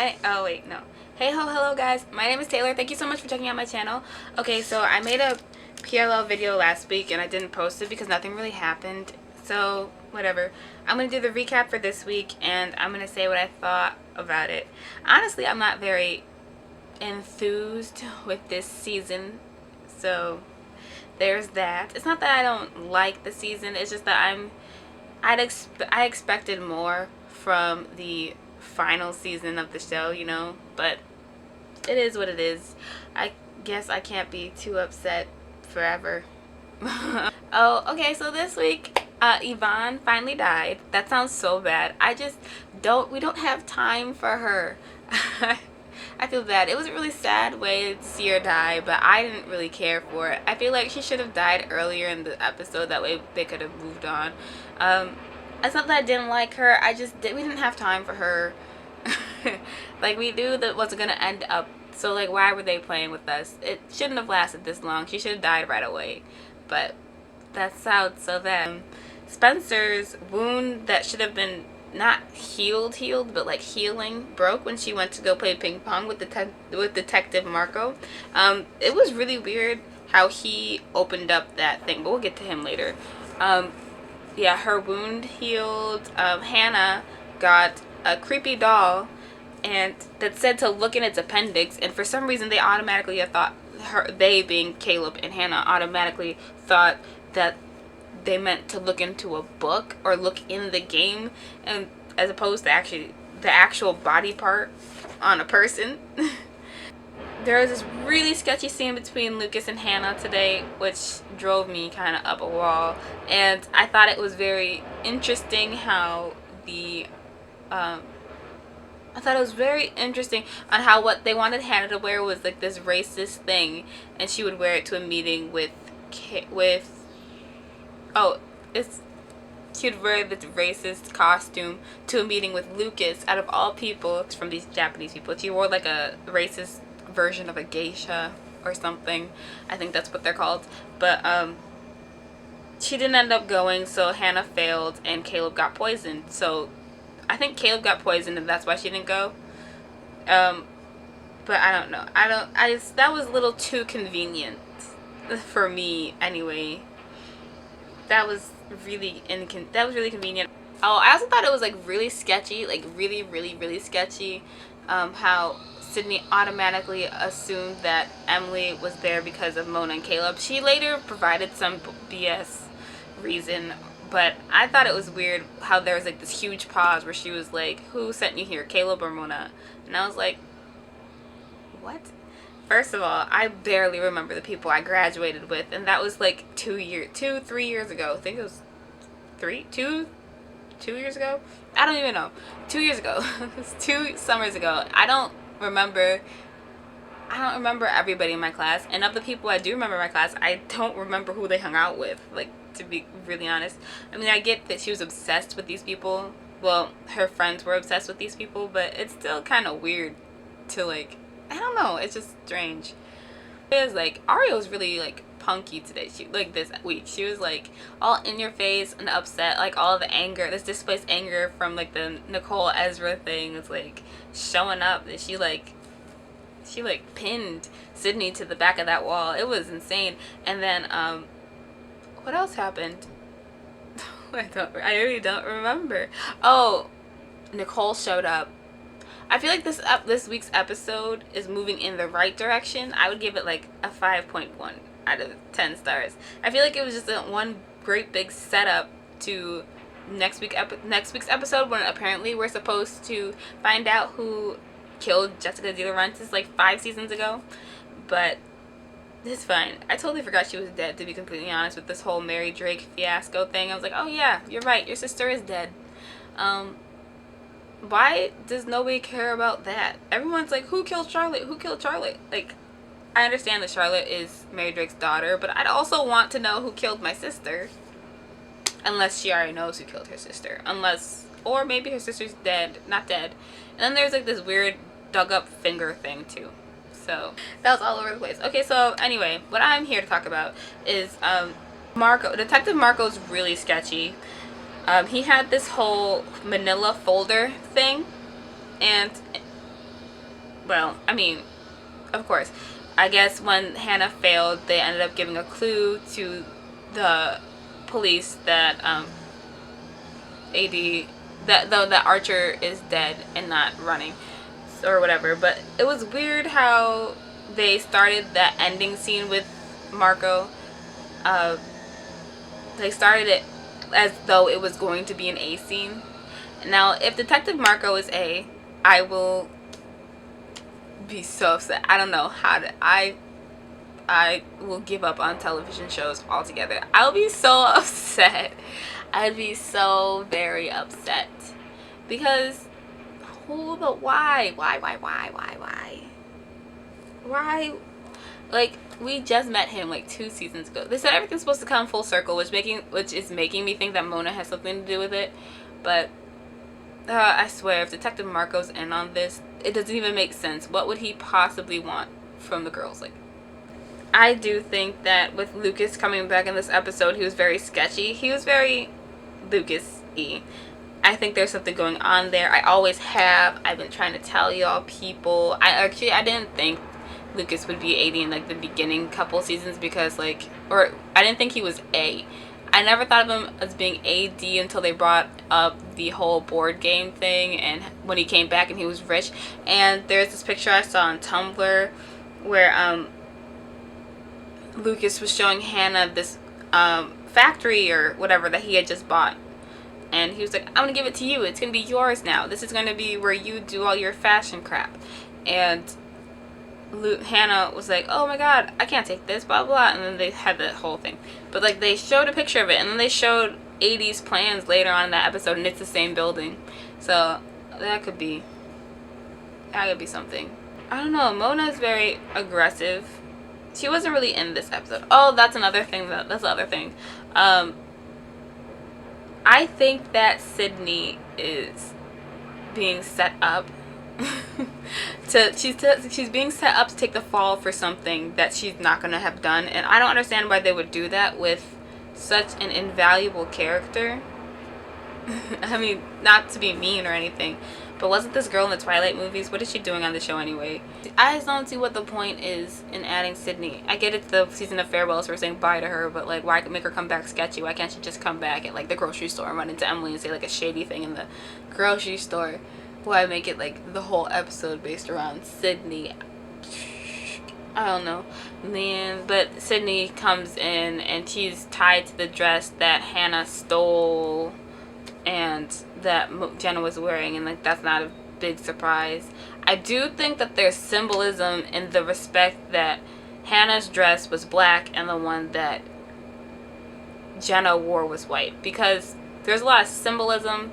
Oh wait, no. Hey ho, hello guys. My name is Taylor. Thank you so much for checking out my channel. Okay, so I made a PLL video last week and I didn't post it because nothing really happened. So, whatever. I'm going to do the recap for this week and I'm going to say what I thought about it. Honestly, I'm not very enthused with this season. So, there's that. It's not that I don't like the season. It's just that I expected more from the final season of the show, you know, but it is what it is. I guess I can't be too upset forever. Oh, okay, so this week Yvonne finally died. That sounds so bad. We don't have time for her. I feel bad. It was a really sad way to see her die, but I didn't really care for it. I feel like she should have died earlier in the episode. That way they could have moved on. It's not that I didn't like her. We didn't have time for her. Like, we knew that wasn't gonna end up. So, like, why were they playing with us? It shouldn't have lasted this long. She should have died right away. But that sounds so bad. Spencer's wound that should have been not healed, but like healing, broke when she went to go play ping pong with Detective Marco. It was really weird how he opened up that thing, but we'll get to him later. Yeah, her wound healed. Hannah got a creepy doll and that said to look in its appendix, and for some reason they automatically thought they being Caleb and Hannah automatically thought that they meant to look into a book or look in the game, and as opposed to actually the actual body part on a person. There was this really sketchy scene between Lucas and Hannah today, which drove me kind of up a wall, and I thought it was very interesting how I thought it was very interesting on how what they wanted Hannah to wear was like this racist thing, and she would wear it to a meeting she would wear this racist costume to a meeting with Lucas. Out of all people, it's from these Japanese people. She wore like a racist version of a geisha or something. I think that's what they're called. But she didn't end up going, so Hannah failed and Caleb got poisoned. So I think Caleb got poisoned and that's why she didn't go. But I don't know. That was a little too convenient for me anyway. That was really convenient. Oh, I also thought it was like really sketchy, like really sketchy, how Sydney automatically assumed that Emily was there because of Mona and Caleb. She later provided some BS reason, but I thought it was weird how there was like this huge pause where she was like, "Who sent you here, Caleb or Mona?" And I was like, what? First of all, I barely remember the people I graduated with, and that was like 3 years ago. I think it was 2 years ago. I don't even know. 2 years ago. It was 2 summers ago. I don't remember everybody in my class, and of the people I do remember in my class, I don't remember who they hung out with, like, to be really honest. I mean, I get that she was obsessed with these people. Well, her friends were obsessed with these people, but it's still kind of weird to, like, I don't know, it's just strange. It was like, Aria was really like punky today. This week she was like all in your face and upset, like all the anger, this displaced anger from like the Nicole Ezra thing was like showing up. And she pinned Sydney to the back of that wall. It was insane. And then what else happened? I really don't remember. Oh, Nicole showed up. I feel like this week's episode is moving in the right direction. I would give it like a 5.1 out of 10 stars. I feel like it was just one great big setup to next week's episode, when apparently we're supposed to find out who killed Jessica DiLaurentis like 5 seasons ago. But it's fine. I totally forgot she was dead, to be completely honest, with this whole Mary Drake fiasco thing. I was like, oh yeah, you're right, your sister is dead. Why does nobody care about that? Everyone's like, who killed Charlotte? Who killed Charlotte? Like, I understand that Charlotte is Mary Drake's daughter, but I'd also want to know who killed my sister. Unless she already knows who killed her sister. Or maybe her sister's dead. Not dead. And then there's like this weird dug up finger thing too. So, that was all over the place. Okay, so anyway, what I'm here to talk about is Detective Marco's really sketchy. He had this whole manila folder thing, and well, I mean, of course, I guess when Hannah failed, they ended up giving a clue to the police that that Archer is dead and not running or whatever. But it was weird how they started that ending scene with Marco. They started it as though it was going to be an A scene. Now, if Detective Marco is A, I will be so upset. I don't know how to. I will give up on television shows altogether. I'll be so upset. I'd be so very upset because but why? Why? Like, we just met him like 2 seasons ago. They said everything's supposed to come full circle, which is making me think that Mona has something to do with it. But I swear, if Detective Marco's in on this, it doesn't even make sense. What would he possibly want from the girls? Like, I do think that with Lucas coming back in this episode, he was very sketchy. He was very Lucas-y. I think there's something going on there. I always have. I've been trying to tell y'all people. I didn't think Lucas would be AD in like the beginning couple seasons because I didn't think he was A. I never thought of him as being AD until they brought up the whole board game thing and when he came back and he was rich. And there's this picture I saw on Tumblr where Lucas was showing Hannah this factory or whatever that he had just bought. And he was like, I'm going to give it to you. It's going to be yours now. This is going to be where you do all your fashion crap. And Hannah was like, oh my god, I can't take this, blah blah. And then they had the whole thing. But like, they showed a picture of it. And then they showed 80s plans later on in that episode. And it's the same building. So that could be something. I don't know. Mona's very aggressive. She wasn't really in this episode. Oh, that's another thing. That's the other thing. I think that Sydney is being set up she's being set up to take the fall for something that she's not going to have done. And I don't understand why they would do that with such an invaluable character. I mean, not to be mean or anything, but wasn't this girl in the Twilight movies? What is she doing on the show anyway? I just don't see what the point is in adding Sydney. I get it's the season of farewell, so we're saying bye to her, but like, why make her come back sketchy? Why can't she just come back at like the grocery store and run into Emily and say like a shady thing in the grocery store? Why make it like the whole episode based around Sydney? I don't know, man. But Sydney comes in and she's tied to the dress that Hannah stole and that Jenna was wearing, and like, that's not a big surprise. I do think that there's symbolism in the respect that Hannah's dress was black and the one that Jenna wore was white, because there's a lot of symbolism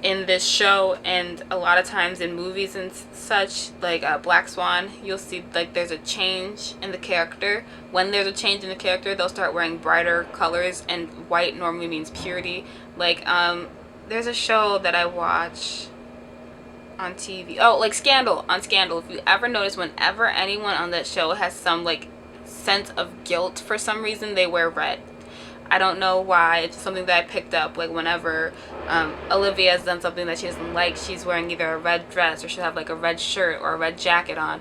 in this show, and a lot of times in movies and such, like Black Swan, you'll see like there's a change in the character. When there's a change in the character, they'll start wearing brighter colors, and white normally means purity. Like there's a show that I watch on TV, oh, like Scandal. On Scandal, if you ever notice, whenever anyone on that show has some like sense of guilt for some reason, they wear red. I don't know why. It's something that I picked up. Like, whenever Olivia has done something that she doesn't like, she's wearing either a red dress or she'll have like a red shirt or a red jacket on.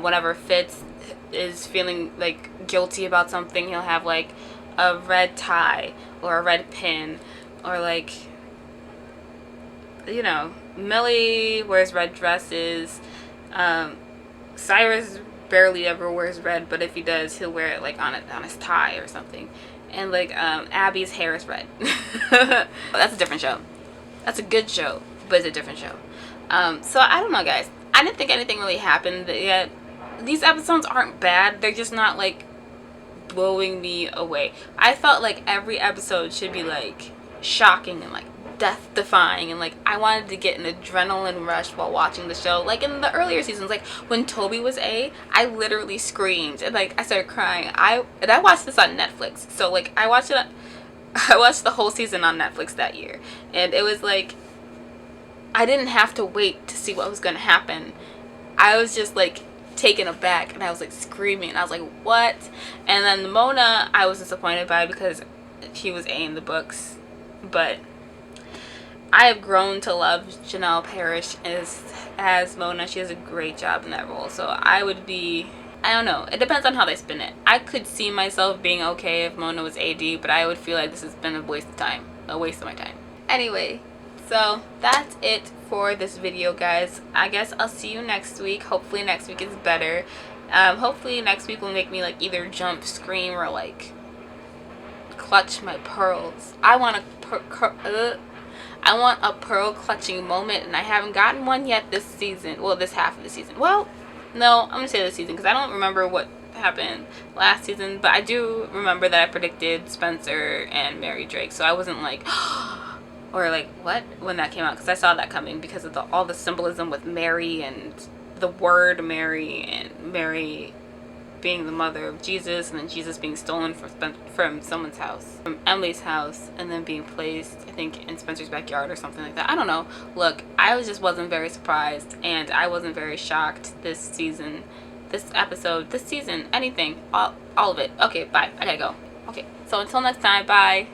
Whenever Fitz is feeling like guilty about something, he'll have like a red tie or a red pin, or like, you know, Millie wears red dresses. Cyrus barely ever wears red, but if he does, he'll wear it like on his tie or something. And like Abby's hair is red. That's a different show. That's a good show, but it's a different show. So I don't know, guys. I didn't think anything really happened yet. These episodes aren't bad. They're just not like blowing me away. I felt like every episode should be like shocking and like death defying, and like I wanted to get an adrenaline rush while watching the show. Like in the earlier seasons, like when Toby was A, I literally screamed and like I started crying. I watched this on Netflix, so like I watched the whole season on Netflix that year, and it was like I didn't have to wait to see what was gonna happen. I was just like taken aback, and I was like screaming. I was like, what? And then Mona, I was disappointed by because he was A in the books, but I have grown to love Janelle Parrish as Mona. She does a great job in that role. So I would be, I don't know. It depends on how they spin it. I could see myself being okay if Mona was AD, but I would feel like this has been a waste of time. A waste of my time. Anyway, so that's it for this video, guys. I guess I'll see you next week. Hopefully next week is better. Hopefully next week will make me like either jump, scream, or like clutch my pearls. I want a pearl clutching moment, and I haven't gotten one yet this season. Well, this half of the season. Well, no, I'm gonna say this season because I don't remember what happened last season, but I do remember that I predicted Spencer and Mary Drake, so I wasn't like or like what when that came out, because I saw that coming because of all the symbolism with Mary and the word Mary, and Mary being the mother of Jesus, and then Jesus being stolen from someone's house, from Emily's house, and then being placed, I think, in Spencer's backyard or something like that. I don't know. Look, I just wasn't very surprised, and I wasn't very shocked this season, this episode, this season, anything, all of it. Okay, bye. I gotta go. Okay, so until next time, bye.